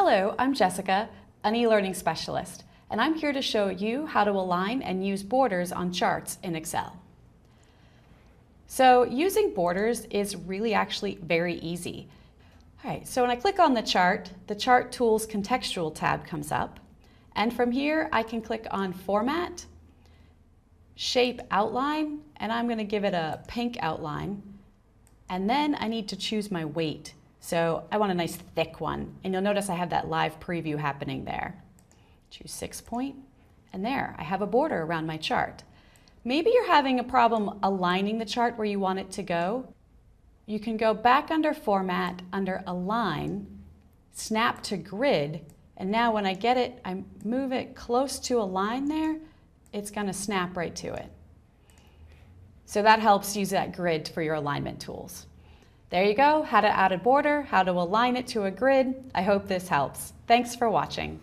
Hello, I'm Jessica, an e-learning specialist, and I'm here to show you how to align and use borders on charts in Excel. So using borders is really actually very easy. All right, so when I click on the Chart Tools Contextual tab comes up, and from here I can click on Format, Shape Outline, and I'm going to give it a pink outline, and then I need to choose my weight. So I want a nice thick one, and you'll notice I have that live preview happening there. Choose 6 point, and there, I have a border around my chart. Maybe you're having a problem aligning the chart where you want it to go. You can go back under Format, under Align, Snap to Grid, and now when I get it, I move it close to a line there, it's going to snap right to it. So that helps use that grid for your alignment tools. There you go, how to add a border, how to align it to a grid. I hope this helps. Thanks for watching.